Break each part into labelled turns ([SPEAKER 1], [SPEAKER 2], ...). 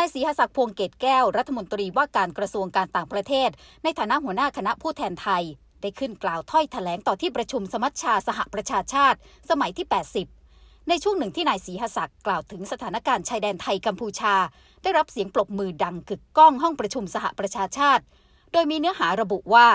[SPEAKER 1] นายศรีหศักดิ์พวงเกตแก้วรัฐมนตรีว่าการกระทรวงการต่างประเทศในฐานะหัวหน้าคณะผู้แทนไทยได้ขึ้นกล่าวถ้อยแถลงต่อที่ประชุมสมัชชาสหประชาชาติสมัยที่ 80 ในช่วงหนึ่งที่นายศรีหศักดิ์กล่าวถึงสถานการณ์ชายแดนไทยกัมพูชาได้รับเสียงปรบมือดังกึกก้องห้องประชุมสหประชาชาติโดยมีเนื้อหาระบุว่า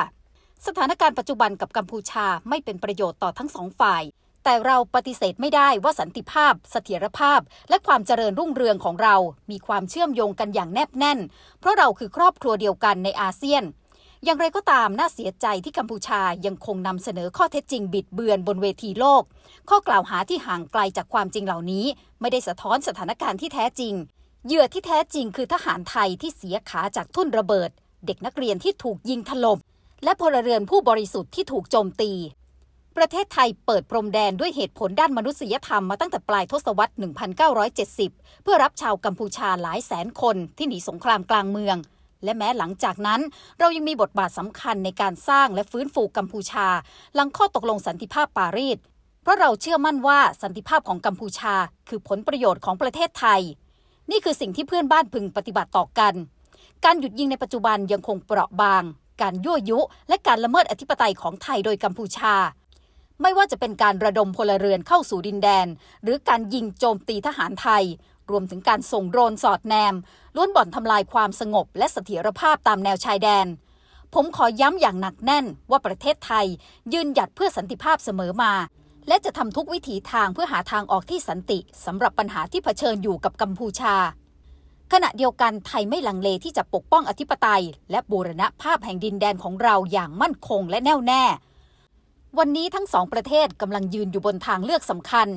[SPEAKER 1] สถานการณ์ปัจจุบันกับกัมพูชาไม่เป็นประโยชน์ต่อทั้งสองฝ่ายแต่เราปฏิเสธไม่ได้ว่าสันติภาพเสถียรภาพและความเจริญรุ่งเรืองของเรามีความเชื่อมโยงกันอย่างแนบแน่นเพราะเราคือครอบครัวเดียวกันในอาเซียนอย่างไรก็ตามน่าเสียใจที่กัมพูชายังคงนำเสนอข้อเท็จจริงบิดเบือนบนเวทีโลกข้อกล่าวหาที่ห่างไกลจากความจริงเหล่านี้ไม่ได้สะท้อนสถานการณ์ที่แท้จริงเหยื่อที่แท้จริงคือทหารไทยที่เสียขาจากทุ่นระเบิดเด็กนักเรียนที่ถูกยิงถล่มและพลเรือนผู้บริสุทธิ์ที่ถูกโจมตีประเทศไทยเปิดพรมแดนด้วยเหตุผลด้านมนุษยธรรมมาตั้งแต่ปลายทศวรรษ 1970 เพื่อรับชาวกัมพูชาหลายแสนคนที่หนีสงครามกลางเมืองและแม้หลังจากนั้นเรายังมีบทบาทสำคัญในการสร้างและฟื้นฟูกัมพูชาหลังข้อตกลงสันติภาพปารีสเพราะเราเชื่อมั่นว่าสันติภาพของกัมพูชาคือผลประโยชน์ของประเทศไทยนี่คือสิ่งที่เพื่อนบ้านพึงปฏิบัติต่อกันการหยุดยิงในปัจจุบันยังคงเปราะบางการยั่วยุและการละเมิดอธิปไตยของไทยโดยกัมพูชาไม่ว่าจะเป็นการระดมพลเรือนเข้าสู่ดินแดนหรือการยิงโจมตีทหารไทยรวมถึงการส่งโดรนสอดแนมล้วนบ่อนทำลายความสงบและเสถียรภาพตามแนวชายแดนผมขอย้ำอย่างหนักแน่นว่าประเทศไทยยืนหยัดเพื่อสันติภาพเสมอมาและจะทำทุกวิถีทางเพื่อหาทางออกที่สันติสำหรับปัญหาที่เผชิญอยู่กับกัมพูชาขณะเดียวกันไทยไม่ลังเลที่จะปกป้องอธิปไตยและบูรณภาพแห่งดินแดนของเราอย่างมั่นคงและแน่วแน่วันนี้ทั้งสองประเทศกำลังยืนอยู่บนทางเลือกสำคัญ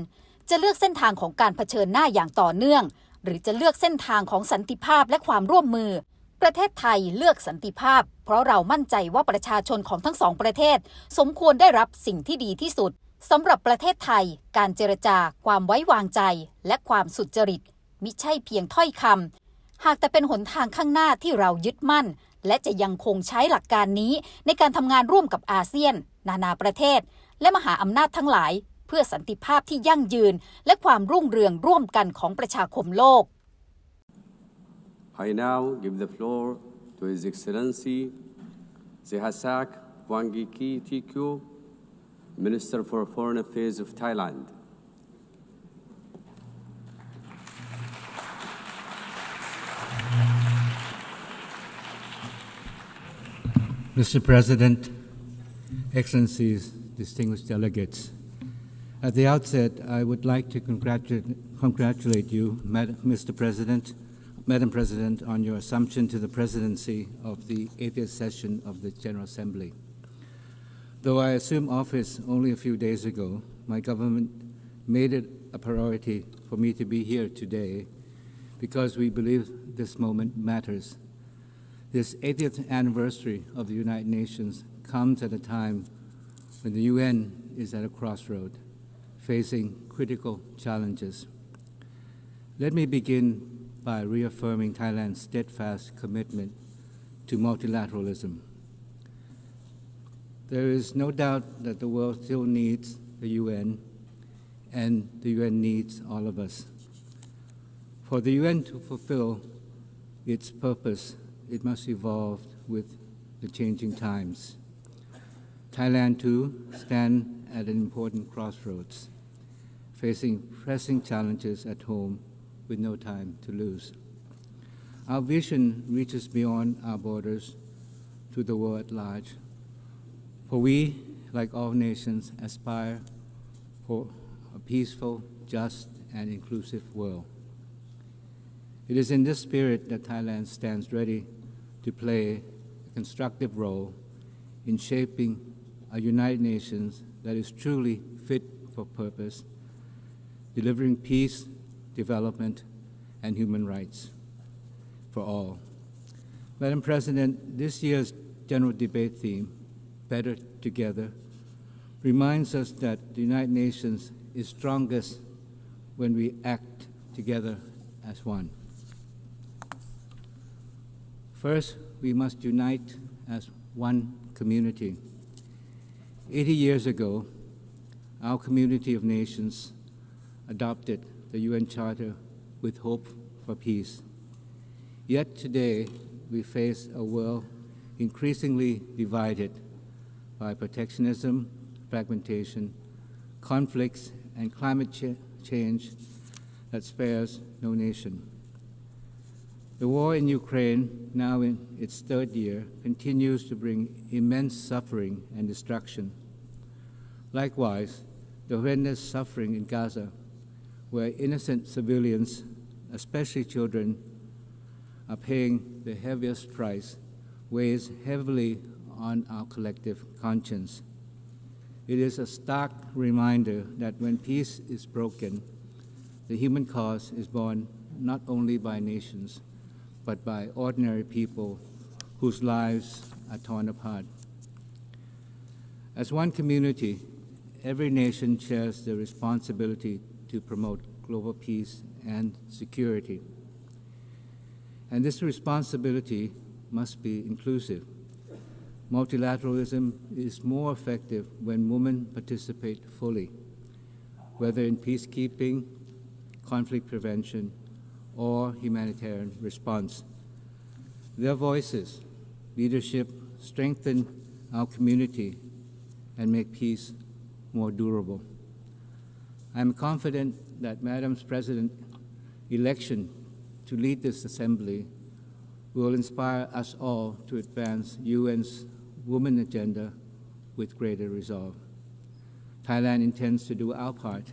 [SPEAKER 1] จะเลือกเส้นทางของการเผชิญหน้าอย่างต่อเนื่องหรือจะเลือกเส้นทางของสันติภาพและความร่วมมือประเทศไทยเลือกสันติภาพเพราะเรามั่นใจว่าประชาชนของทั้งสองประเทศสมควรได้รับสิ่งที่ดีที่สุดสำหรับประเทศไทยการเจรจาความไว้วางใจและความสุจริตมิใช่เพียงถ้อยคำหากแต่เป็นหนทางข้างหน้าที่เรายึดมั่นและจะยังคงใช้หลักการนี้ในการทำงานร่วมกับอาเซียนนานาประเทศและมหาอำนาจทั้งหลายเพื่อสันติภาพที่ยั่งยืนและความรุ่งเรืองร่วมกันของประชาคมโลก
[SPEAKER 2] I now give the floor to His Excellency Sihsak Wangiki Tikyu, Minister for Foreign Affairs of Thailand.
[SPEAKER 3] Mr. President, Excellencies, distinguished delegates, at the outset, I would like to congratulate you, Mr. President, Madam President, on your assumption to the presidency of the 80th session of the General Assembly. Though I assumed office only a few days ago, my government made it a priority for me to be here today because we believe this moment matters. This 80th anniversary of the United Nations comes at a time when the UN is at a crossroad, facing critical challenges. Let me begin by reaffirming Thailand's steadfast commitment to multilateralism. There is no doubt that the world still needs the UN, and the UN needs all of us. For the UN to fulfill its purpose, it must evolve with the changing times. Thailand, too, stands at an important crossroads, facing pressing challenges at home with no time to lose. Our vision reaches beyond our borders to the world at large, for we, like all nations, aspire for a peaceful, just, and inclusive world. It is in this spirit that Thailand stands ready to play a constructive role in shaping a United Nations that is truly fit for purpose, delivering peace, development, and human rights for all. Madam President, this year's general debate theme, Better Together, reminds us that the United Nations is strongest when we act together as one. First, we must unite as one community. 80 years ago, our community of nations adopted the UN Charter with hope for peace. Yet today, we face a world increasingly divided by protectionism, fragmentation, conflicts, and climate change that spares no nation. The war in Ukraine, now in its third year, continues to bring immense suffering and destruction. Likewise, the horrendous suffering in Gaza, where innocent civilians, especially children, are paying the heaviest price, weighs heavily on our collective conscience. It is a stark reminder that when peace is broken, the human cause is borne not only by nations, but by ordinary people whose lives are torn apart. As one community, every nation shares the responsibility to promote global peace and security. And this responsibility must be inclusive. Multilateralism is more effective when women participate fully, whether in peacekeeping, conflict prevention, or humanitarian response. Their voices, leadership strengthen our community and make peace more durable. I am confident that Madam President's election to lead this assembly will inspire us all to advance UN's Women Agenda with greater resolve. Thailand intends to do our part.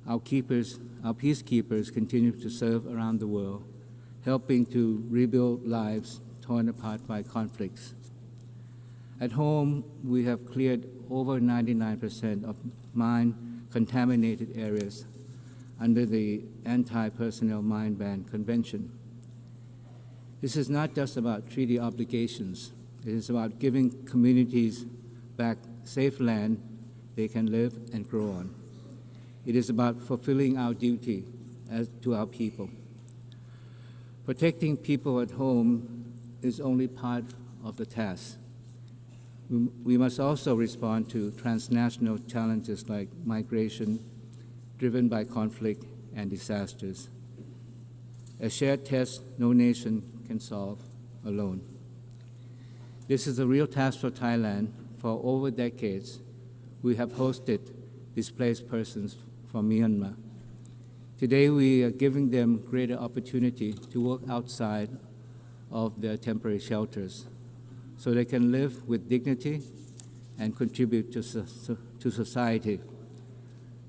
[SPEAKER 3] Our peacekeepers continue to serve around the world, helping to rebuild lives torn apart by conflicts. At home, we have cleared over 99% of mine-contaminated areas under the Anti-Personnel Mine Ban Convention. This is not just about treaty obligations. It is about giving communities back safe land they can live and grow on. It is about fulfilling our duty to our people. Protecting people at home is only part of the task. We must also respond to transnational challenges like migration, driven by conflict and disasters. A shared test no nation can solve alone. This is a real task for Thailand. For over decades, we have hosted displaced persons from Myanmar. Today, we are giving them greater opportunity to work outside of their temporary shelters so they can live with dignity and contribute to society,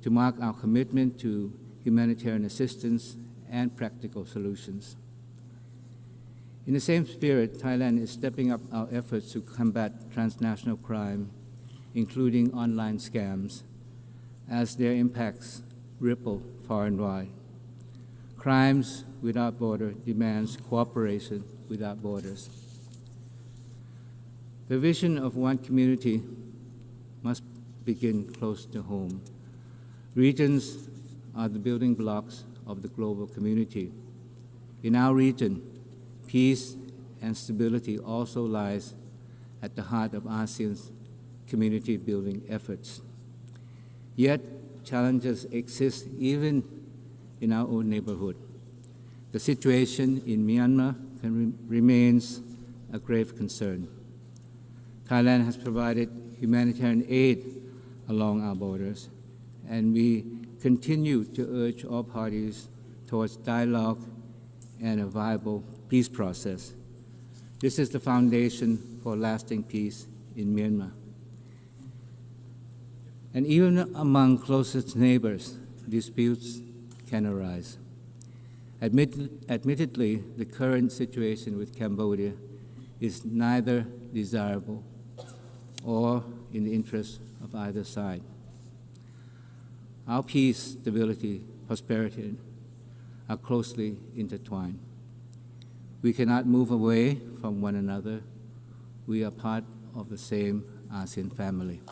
[SPEAKER 3] to mark our commitment to humanitarian assistance and practical solutions. In the same spirit, Thailand is stepping up our efforts to combat transnational crime, including online scams, as their impacts ripple far and wide. Crimes without border demands cooperation without borders. The vision of one community must begin close to home. Regions are the building blocks of the global community. In our region, peace and stability also lies at the heart of ASEAN's community building efforts. Yet, challenges exist even in our own neighborhood. The situation in Myanmar remains a grave concern. Thailand has provided humanitarian aid along our borders, and we continue to urge all parties towards dialogue and a viable peace process. This is the foundation for lasting peace in Myanmar. And even among closest neighbors, disputes can arise. Admittedly, the current situation with Cambodia is neither desirable or in the interest of either side. Our peace, stability, prosperity are closely intertwined. We cannot move away from one another. We are part of the same ASEAN family.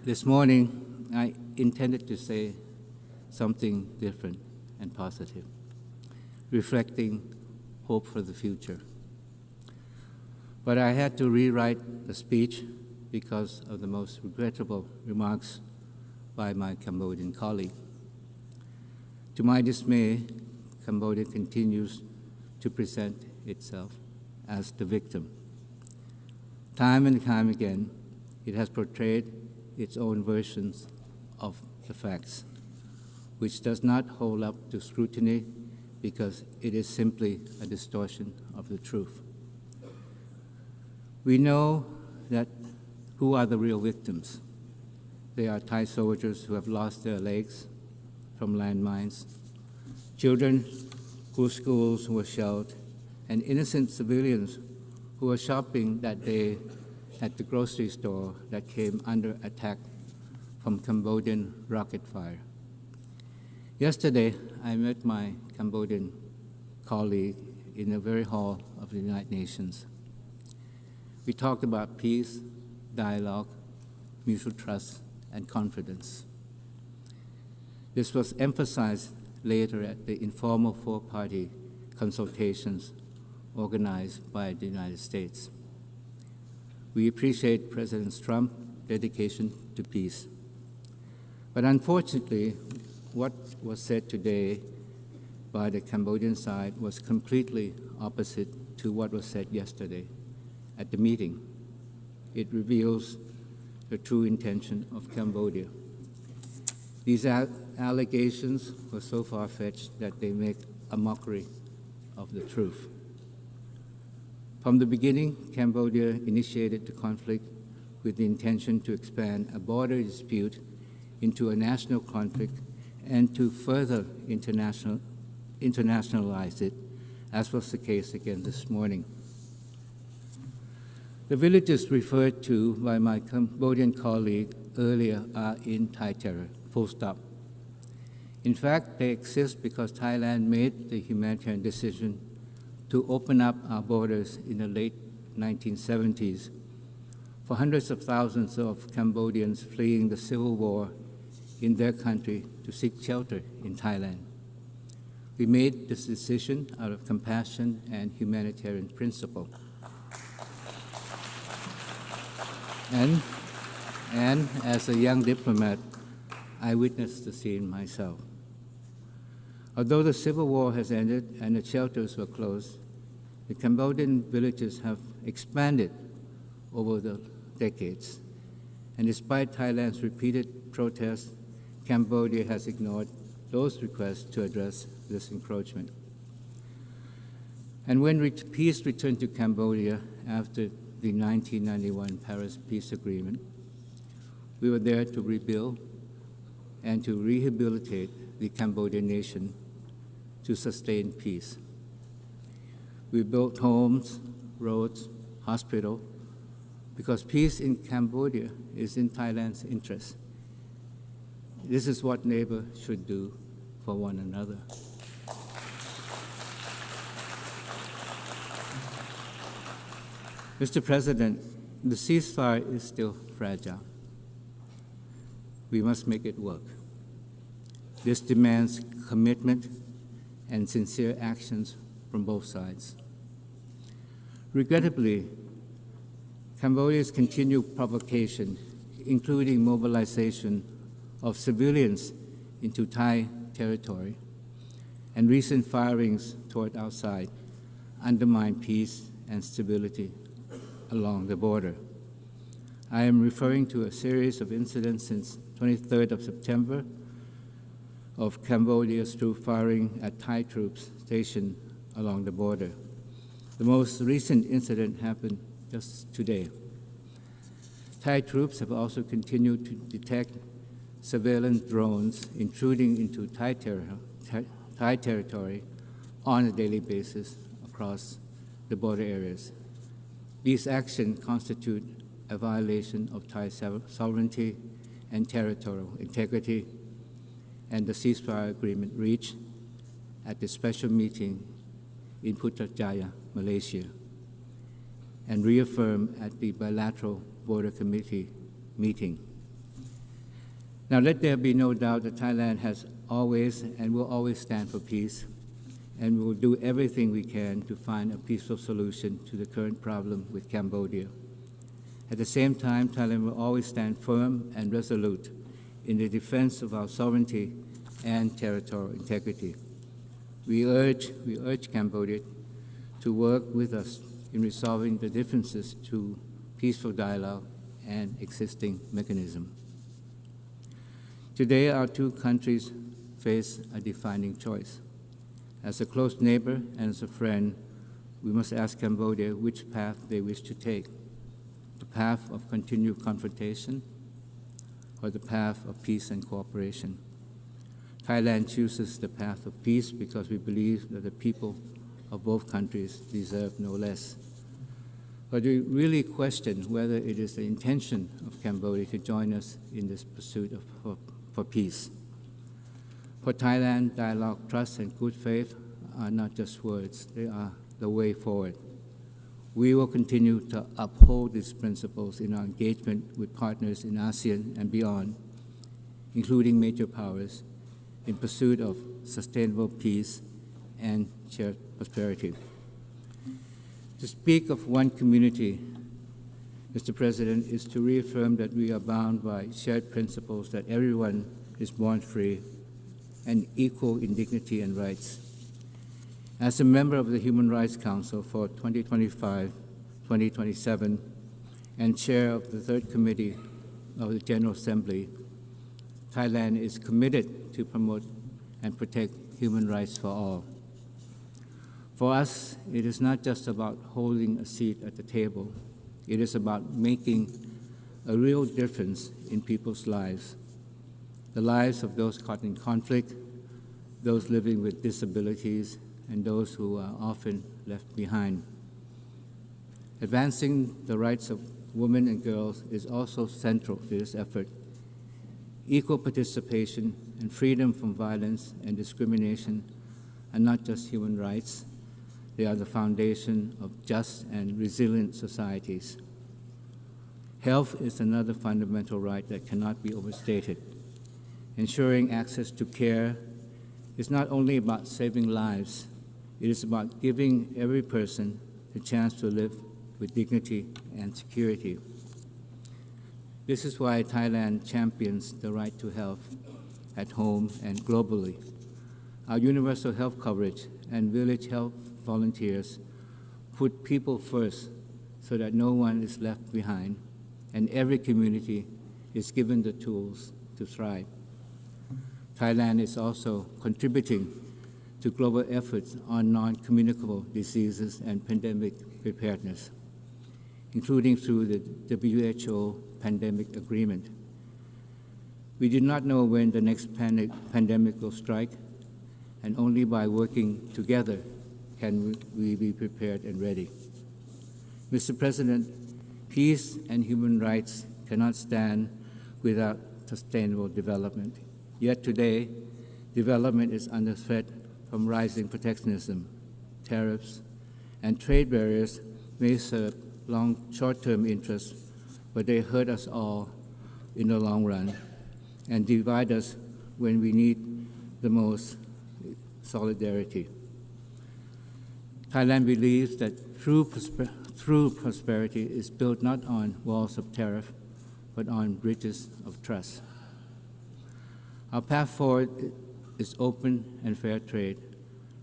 [SPEAKER 3] This morning, I intended to say something different and positive, reflecting hope for the future. But I had to rewrite the speech because of the most regrettable remarks by my Cambodian colleague. To my dismay, Cambodia continues to present itself as the victim. Time and time again, it has portrayed its own versions of the facts, which does not hold up to scrutiny because it is simply a distortion of the truth. We know that who are the real victims. They are Thai soldiers who have lost their legs from landmines, children whose schools were shelled, and innocent civilians who were shopping that day at the grocery store that came under attack from Cambodian rocket fire. Yesterday, I met my Cambodian colleague in the very hall of the United Nations. We talked about peace, dialogue, mutual trust, and confidence. This was emphasized later at the informal four-party consultations organized by the United States. We appreciate President Trump's dedication to peace. But unfortunately, what was said today by the Cambodian side was completely opposite to what was said yesterday at the meeting. It reveals the true intention of Cambodia. These allegations were so far-fetched that they make a mockery of the truth. From the beginning, Cambodia initiated the conflict with the intention to expand a border dispute into a national conflict and to further internationalize it, as was the case again this morning. The villages referred to by my Cambodian colleague earlier are in Thai territory, full stop. In fact, they exist because Thailand made the humanitarian decision to open up our borders in the late 1970s for hundreds of thousands of Cambodians fleeing the civil war in their country to seek shelter in Thailand. We made this decision out of compassion and humanitarian principle. And as a young diplomat, I witnessed the scene myself. Although the civil war has ended and the shelters were closed, the Cambodian villages have expanded over the decades. And despite Thailand's repeated protests, Cambodia has ignored those requests to address this encroachment. And when peace returned to Cambodia after the 1991 Paris Peace Agreement, we were there to rebuild and to rehabilitate the Cambodian nation to sustain peace. We built homes, roads, hospitals, because peace in Cambodia is in Thailand's interest. This is what neighbors should do for one another. Mr. President, the ceasefire is still fragile. We must make it work. This demands commitment and sincere actions from both sides. Regrettably, Cambodia's continued provocation, including mobilization of civilians into Thai territory and recent firings toward our side, undermine peace and stability along the border. I am referring to a series of incidents since 23rd of September of Cambodia's troop firing at Thai troops stationed along the border. The most recent incident happened just today. Thai troops have also continued to detect surveillance drones intruding into Thai territory on a daily basis across the border areas. These actions constitute a violation of Thai sovereignty and territorial integrity, and the ceasefire agreement reached at the special meeting in Putrajaya, Malaysia, and reaffirmed at the bilateral border committee meeting. Now, let there be no doubt that Thailand has always and will always stand for peace, and we will do everything we can to find a peaceful solution to the current problem with Cambodia. At the same time, Thailand will always stand firm and resolute in the defense of our sovereignty and territorial integrity. We urge Cambodia to work with us in resolving the differences through peaceful dialogue and existing mechanism. Today, our two countries face a defining choice. As a close neighbor and as a friend, we must ask Cambodia which path they wish to take, the path of continued confrontation or the path of peace and cooperation. Thailand chooses the path of peace because we believe that the people of both countries deserve no less. But we really question whether it is the intention of Cambodia to join us in this pursuit for peace. For Thailand, dialogue, trust, and good faith are not just words, they are the way forward. We will continue to uphold these principles in our engagement with partners in ASEAN and beyond, including major powers, in pursuit of sustainable peace and shared prosperity. To speak of one community, Mr. President, is to reaffirm that we are bound by shared principles that everyone is born free and equal in dignity and rights. As a member of the Human Rights Council for 2025-2027 and chair of the Third Committee of the General Assembly, Thailand is committed to promote and protect human rights for all. For us, it is not just about holding a seat at the table. It is about making a real difference in people's lives, the lives of those caught in conflict, those living with disabilities, and those who are often left behind. Advancing the rights of women and girls is also central to this effort. Equal participation and freedom from violence and discrimination are not just human rights, they are the foundation of just and resilient societies. Health is another fundamental right that cannot be overstated. Ensuring access to care is not only about saving lives, it is about giving every person the chance to live with dignity and security. This is why Thailand champions the right to health at home and globally. Our universal health coverage and village health volunteers put people first so that no one is left behind and every community is given the tools to thrive. Thailand is also contributing to global efforts on non-communicable diseases and pandemic preparedness, including through the WHO pandemic agreement. We do not know when the next pandemic will strike, and only by working together can we be prepared and ready. Mr. President, peace and human rights cannot stand without sustainable development. Yet today, development is under threat from rising protectionism, tariffs, and trade barriers may serve short-term interests, but they hurt us all in the long run and divide us when we need the most solidarity. Thailand believes that true prosperity is built not on walls of tariff, but on bridges of trust. Our path forward is open and fair trade,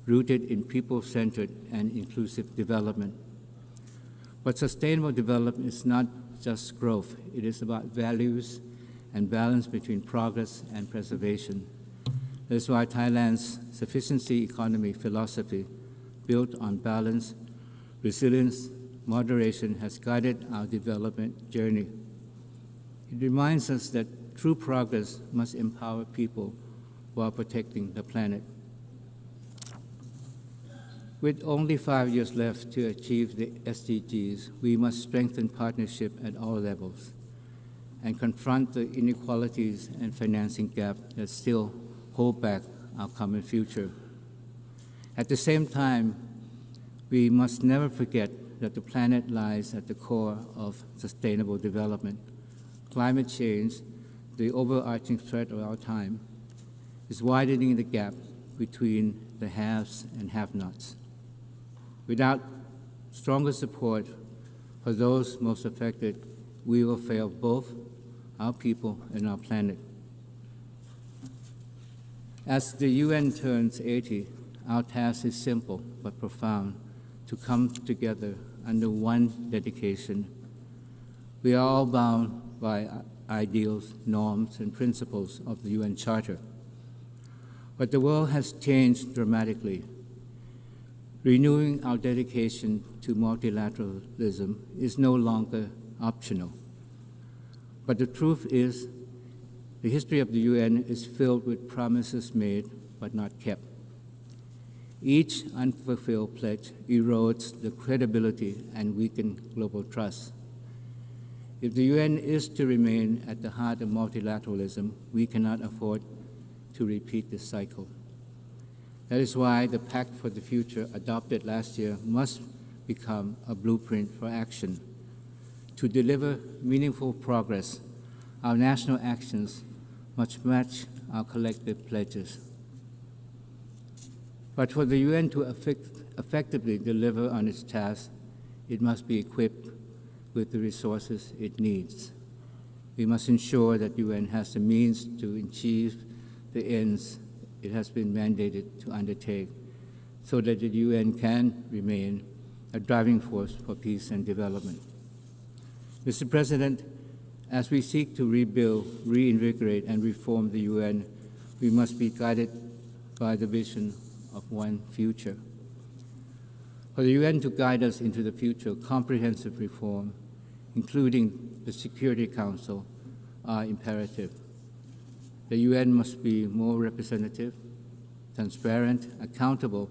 [SPEAKER 3] rooted in people-centered and inclusive development. But sustainable development is not just growth. It is about values and balance between progress and preservation. That is why Thailand's sufficiency economy philosophy, built on balance, resilience, moderation, has guided our development journey. It reminds us that true progress must empower people while protecting the planet. With only 5 years left to achieve the SDGs, we must strengthen partnership at all levels and confront the inequalities and financing gap that still hold back our common future. At the same time, we must never forget that the planet lies at the core of sustainable development. Climate change, the overarching threat of our time, is widening the gap between the haves and have-nots. Without stronger support for those most affected, we will fail both our people and our planet. As the UN turns 80, our task is simple but profound, to come together under one dedication. We are all bound by ideals, norms, and principles of the UN Charter. But the world has changed dramatically. Renewing our dedication to multilateralism is no longer optional. But the truth is, the history of the UN is filled with promises made but not kept. Each unfulfilled pledge erodes the credibility and weakens global trust. If the UN is to remain at the heart of multilateralism, we cannot afford to repeat this cycle. That is why the Pact for the Future adopted last year must become a blueprint for action. To deliver meaningful progress, our national actions must match our collective pledges. But for the UN to effectively deliver on its task, it must be equipped with the resources it needs. We must ensure that the UN has the means to achieve the ends it has been mandated to undertake, so that the UN can remain a driving force for peace and development. Mr. President, as we seek to rebuild, reinvigorate, and reform the UN, we must be guided by the vision of one future. For the UN to guide us into the future, comprehensive reform, including the Security Council, are imperative. The UN must be more representative, transparent, accountable,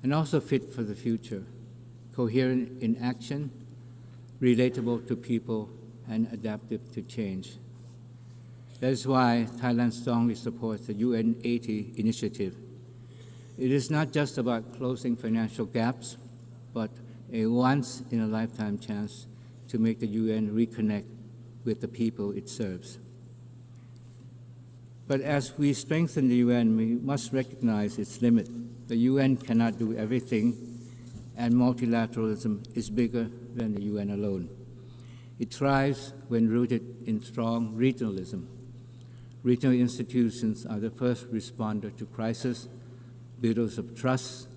[SPEAKER 3] and also fit for the future, coherent in action, relatable to people, and adaptive to change. That is why Thailand strongly supports the UN 80 initiative. It is not just about closing financial gaps, but a once-in-a-lifetime chance to make the UN reconnect with the people it serves. But as we strengthen the UN, we must recognize its limit. The UN cannot do everything, and multilateralism is bigger than the UN alone. It thrives when rooted in strong regionalism. Regional institutions are the first responder to crisis, builders of trust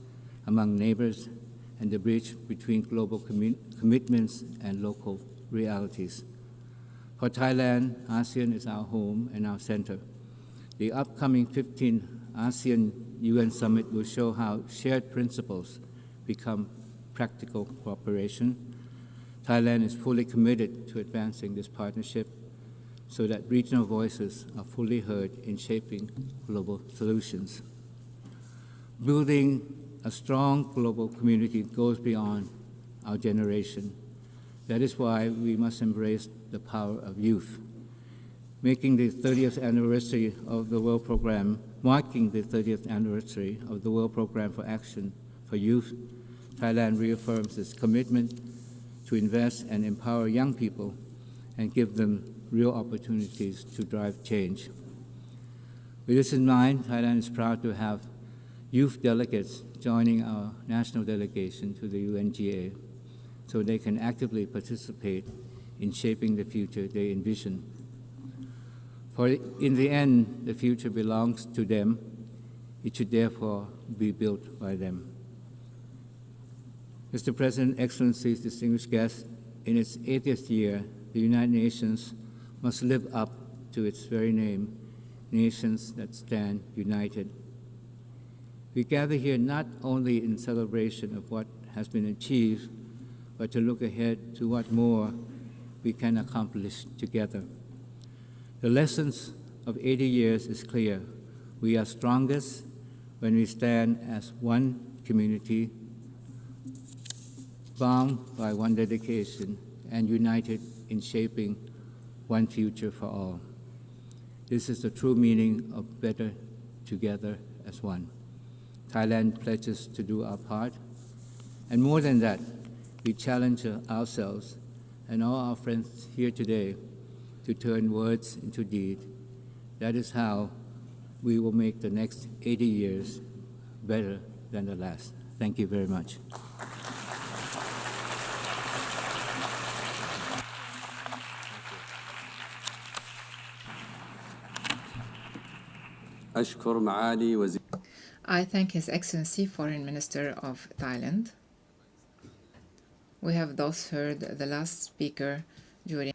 [SPEAKER 3] among neighbors, and the bridge between global commitments and local realities. For Thailand, ASEAN is our home and our center. The upcoming 15th ASEAN UN Summit will show how shared principles become practical cooperation. Thailand is fully committed to advancing this partnership so that regional voices are fully heard in shaping global solutions. Building a strong global community goes beyond our generation. That is why we must embrace the power of youth. Marking the 30th anniversary of the World Programme for Action for Youth, Thailand reaffirms its commitment to invest and empower young people and give them real opportunities to drive change. With this in mind, Thailand is proud to have youth delegates joining our national delegation to the UNGA so they can actively participate in shaping the future they envision. For in the end, the future belongs to them. It should therefore be built by them. Mr. President, Excellencies, distinguished guests, in its 80th year, the United Nations must live up to its very name, nations that stand united. We gather here not only in celebration of what has been achieved, but to look ahead to what more we can accomplish together. The lessons of 80 years is clear. We are strongest when we stand as one community, bound by one dedication, and united in shaping one future for all. This is the true meaning of better together as one. Thailand pledges to do our part, and more than that, we challenge ourselves and all our friends here today to turn words into deed. That is how we will make the next 80 years better than the last. Thank you very much.
[SPEAKER 2] أشكر معالي وزير
[SPEAKER 4] I thank His Excellency Foreign Minister of Thailand. We have thus heard the last speaker during